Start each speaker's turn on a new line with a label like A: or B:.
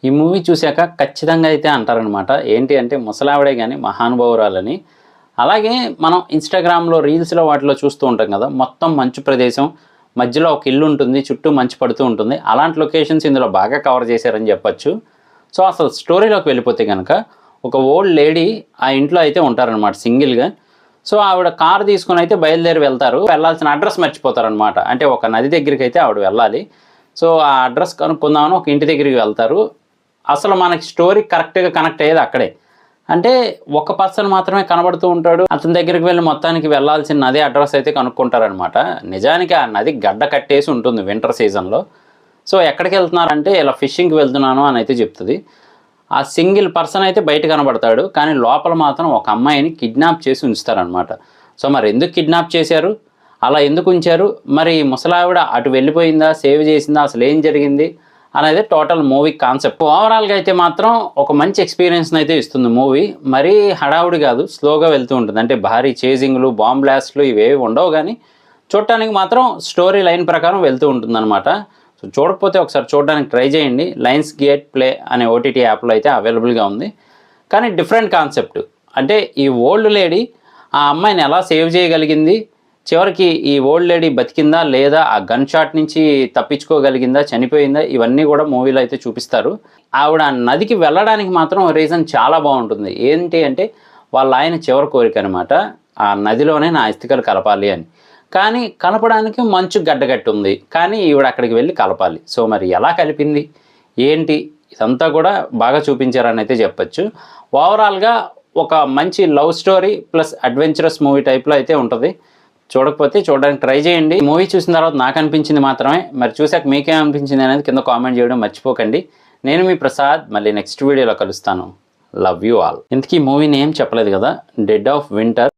A: ఈ మూవీ చూశాక ఖచ్చితంగా అయితే అంటారనమాట. ఏంటి అంటే ముసలావిడే కానీ మహానుభావురాలని. అలాగే మనం ఇన్‌స్టాగ్రామ్‌లో రీల్స్‌లో వాటిలో చూస్తూ ఉంటాం కదా! మొత్తం మంచు ప్రదేశం, మధ్యలో ఒక ఇల్లు ఉంటుంది, చుట్టూ మంచు పడుతూ ఉంటుంది. అలాంటి లొకేషన్స్ ఇందులో బాగా కవర్ చేశారని చెప్పొచ్చు. సో, అసలు స్టోరీలోకి వెళ్ళిపోతే గనక ఒక ఓల్డ్ లేడీ ఆ ఇంట్లో అయితే ఉంటారనమాట సింగిల్‌గా. సో, ఆవిడ కారు తీసుకొని అయితే బయలుదేరి వెళ్తారు. వెళ్ళాల్సిన అడ్రెస్ మర్చిపోతారనమాట. అంటే ఒక నది దగ్గరికైతే ఆవిడ వెళ్ళాలి. సో, ఆ అడ్రెస్ కనుక్కుందామని ఒక ఇంటి దగ్గరికి వెళ్తారు. అసలు మనకి స్టోరీ కరెక్ట్‌గా కనెక్ట్ అయ్యేది అక్కడే. అంటే ఒక పర్సన్ మాత్రమే కనబడుతూ ఉంటాడు. అతని దగ్గరికి వెళ్లి మొత్తానికి వెళ్ళాల్సిన నది అడ్రెస్ అయితే కనుక్కుంటారనమాట. నిజానికి ఆ నది గడ్డ కట్టేసి ఉంటుంది వింటర్ సీజన్‌లో. సో, ఎక్కడికి వెళ్తున్నారంటే ఇలా ఫిషింగ్‌కి వెళ్తున్నాను అని అయితే చెప్తది. ఆ సింగిల్ పర్సన్ అయితే బయట కనబడతాడు. కానీ లోపల మాత్రం ఒక అమ్మాయిని కిడ్నాప్ చేసి ఉంచుతారనమాట. సో, మరి ఎందుకు కిడ్నాప్ చేశారు? అలా ఎందుకు ఉంచారు? మరి ముసలావిడ అటు వెళ్ళిపోయిందా? సేవ్ చేసిందా? అసలు ఏం జరిగింది? అనేది టోటల్ మూవీ కాన్సెప్ట్. ఓవరాల్‌గా అయితే మాత్రం ఒక మంచి ఎక్స్‌పీరియన్స్‌ని అయితే ఇస్తుంది మూవీ. మరీ హడావుడి కాదు, స్లోగా వెళ్తూ ఉంటుంది. అంటే భారీ చేజింగ్‌లు, బాంబ్ బ్లాస్ట్‌లు ఇవేవి ఉండవు గానీ, చూడటానికి మాత్రం స్టోరీ లైన్ ప్రకారం వెళ్తూ ఉంటుందన్నమాట. సో, చూడకపోతే ఒకసారి చూడడానికి ట్రై చేయండి. లయన్స్ గేట్ ప్లే అనే ఓటీటీ యాప్‌లో అయితే అవైలబుల్‌గా ఉంది. కానీ డిఫరెంట్ కాన్సెప్ట్. అంటే ఈ ఓల్డ్ లేడీ ఆ అమ్మాయిని ఎలా సేవ్ చేయగలిగింది? చివరికి ఈ ఓల్డ్ లేడీ బతికిందా? లేదా? ఆ గన్ షాట్ నుంచి తప్పించుకోగలిగిందా? చనిపోయిందా? ఇవన్నీ కూడా మూవీలో అయితే చూపిస్తారు. ఆవిడ నదికి వెళ్ళడానికి మాత్రం రీజన్ చాలా బాగుంటుంది. ఏంటి అంటే వాళ్ళ ఆయన చివరి కోరిక అనమాట. ఆ నదిలోనే నా అస్థికలు కలపాలి అని. కానీ కలపడానికి మంచు గడ్డగట్టి ఉంది. కానీ ఈవిడ అక్కడికి వెళ్ళి కలపాలి. సో, మరి ఎలా కలిపింది? ఏంటి? ఇదంతా కూడా బాగా చూపించారని అయితే చెప్పొచ్చు. ఓవరాల్‌గా ఒక మంచి love story plus adventurous movie టైప్‌లో అయితే ఉంటుంది. చూడకపోతే చూడడానికి ట్రై చేయండి. మూవీ చూసిన తర్వాత నాకు అనిపించింది మాత్రమే. మరి చూసాక మీకేమనిపించింది అనేది కింద కామెంట్ చేయడం మర్చిపోకండి. నేను మీ ప్రసాద్. మళ్ళీ నెక్స్ట్ వీడియోలో కలుస్తాను. Love you all. ఇంతకీ మూవీ నేమ్ చెప్పలేదు కదా, డెడ్ ఆఫ్ వింటర్.